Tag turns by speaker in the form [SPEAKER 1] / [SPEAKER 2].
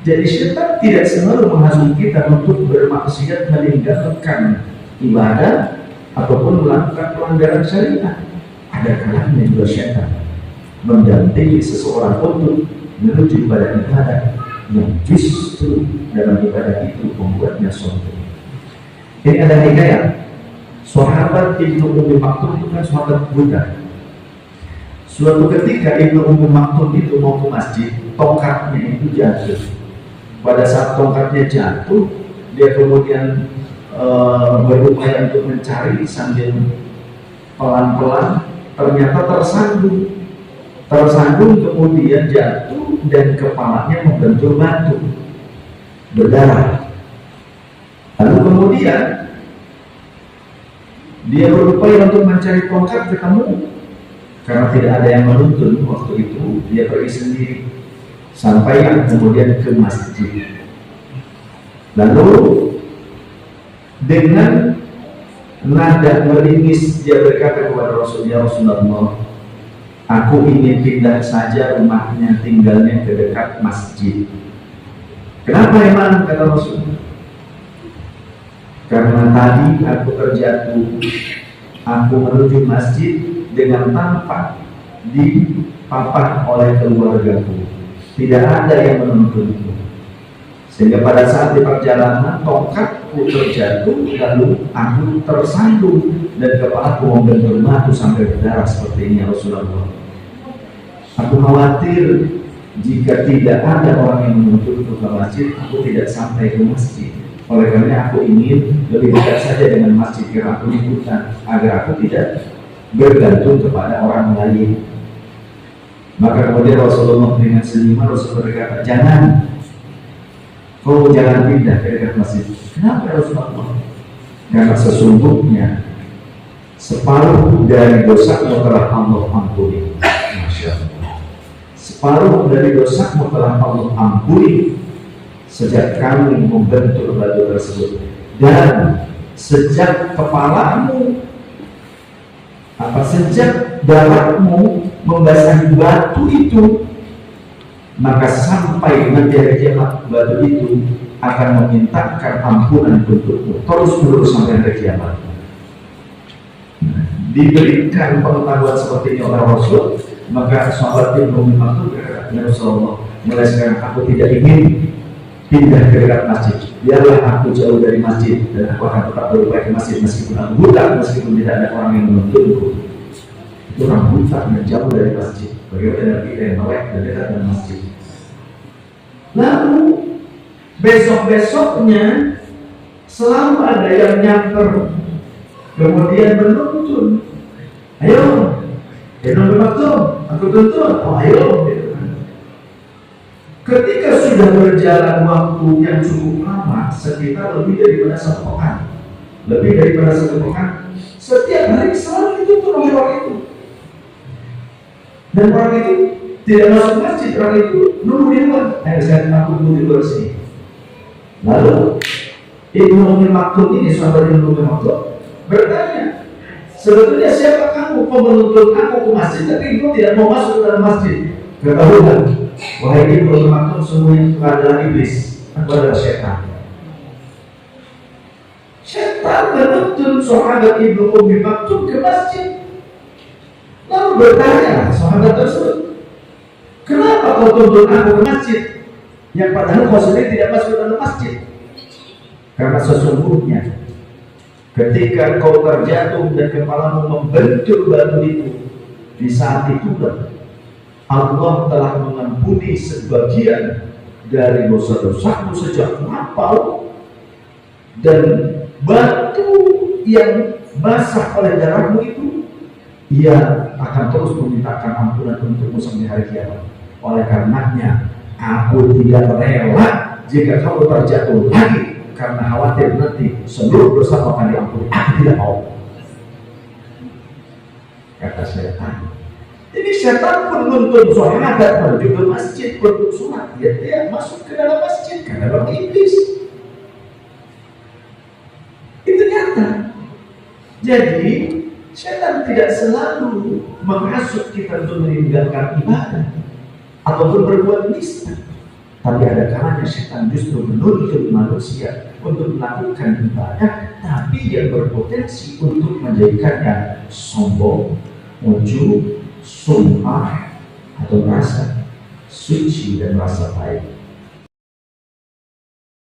[SPEAKER 1] Jadi syaitan tidak selalu menghasut kita untuk bermaksiat, meninggalkan ibadah ataupun melakukan pelanggaran syariat. Ada kalanya juga syaitan mendampingi seseorang untuk menuju pada ibadah yang justru dalam ibadah itu membuatnya sombong. Ini ada hikayat. Sahabat Ibnu Ummi Maktum itu kan sahabat Buddha. Suatu ketika Ibnu Ummi Maktum itu mau ke masjid, tongkatnya itu jatuh. Pada saat tongkatnya jatuh, dia kemudian berupaya untuk mencari sambil pelan-pelan, ternyata tersandung kemudian jatuh dan kepalanya membentur batu, berdarah. Lalu kemudian dia berupaya untuk mencari tongkat, ketemu, karena tidak ada yang menuntun waktu itu, dia pergi sendiri. Sampai kemudian ke masjid. Lalu dengan nada meringis dia berkata kepada Rasulullah, aku ingin pindah saja rumahnya, tinggalnya ke dekat masjid. Kenapa emang, kata Rasulullah? Karena tadi aku terjatuh, aku menuju masjid dengan tanpa dipapah oleh keluargaku. Tidak ada yang menuntunku, sehingga pada saat di perjalanan tongkatku terjatuh, lalu aku tersandung dan kepalaku membentur batu sampai berdarah seperti ini. Rasulullah, aku khawatir jika tidak ada orang yang menuntunku ke masjid, aku tidak sampai ke masjid. Oleh karena aku ingin lebih dekat saja dengan masjid, karena aku ikutan agar aku tidak bergantung kepada orang lain. Maka kemudian Rasulullah dengan senyuman Rasulullah berkata, jangan pindah ke dekat masjid. Kenapa Rasulullah? Karena sesungguhnya separuh dari dosamu telah Allah ampuni. Masya Allah. Separuh dari dosamu telah Allah ampuni sejak kami membentur batu tersebut, dan sejak kepalamu sejak darahmu membasahi batu itu, maka sampai nanti hari kiamat batu itu akan memintakan ampunan untukmu terus-menerus sampai hari kiamat. Diberikan pengetahuan seperti ini oleh Rasul, maka sahabat Ibnu Ummi Maktum berkata, ya Rasulullah, mulai sekarang aku tidak ingin pindah ke dekat masjid. Biarlah aku jauh dari masjid, dan aku akan tetap berupaya ke masjid meskipun aku buta, meskipun tidak ada orang yang menuntunku. Itu orang buta dan jauh dari masjid. Bagaimana kita yang melek dan dekat dengan masjid. Lalu besok-besoknya selalu ada yang nyamper, kemudian menuntun. Ayo, Ibnu Maktum, aku tuntun. Oh ayo. Ketika sudah berjalan waktu yang cukup lama, sekitar lebih daripada 1 pekan, setiap hari selalu dituntun oleh orang itu. Dan orang itu tidak masuk masjid, orang itu nunggu di luar. Saya takut nunggu di luar sini. Lalu Ibnu Ummi Maktum ini, sahabat Ibnu Ummi Maktum, bertanya, sebetulnya siapa kamu? Kau menuntut aku ke masjid, tapi kau tidak mau masuk ke dalam masjid. Ketahuilah, wahai Ibnu Ummi Maktum, semuanya itu adalah iblis, aku adalah setan. Setan menuntun sahabat Ibnu Ummi Maktum ke masjid. Lalu bertanya sahabat tersebut, kenapa kau tuntun aku ke masjid, yang padahal kau sendiri tidak masuk ke dalam masjid? Karena sesungguhnya ketika kau terjatuh dan kepalamu membentur batu itu, di saat itulah Allah telah mengampuni sebagian dari dosa-dosamu sejak lampau, dan batu yang basah oleh darahmu itu, ia akan terus memintakan ampunan untukmu sampai hari kiamat. Oleh karenanya, aku tidak rela jika kamu terjatuh lagi, karena khawatir nanti seluruh dosa akan diampuni. Aku tidak mau, kata setan. Jadi setan pun menuntun sahabat menuju ke masjid untuk sholat. Dia masuk ke dalam masjid karena bang iblis. Itu nyata. Jadi setan tidak selalu menghasut kita untuk meninggalkan ibadah ataupun berbuat nista. Tapi ada kalanya setan justru menuntut manusia untuk melakukan ibadah, tapi dia berpotensi untuk menjadikannya sombong, ujub, sumpah, atau rasa suci dan rasa baik.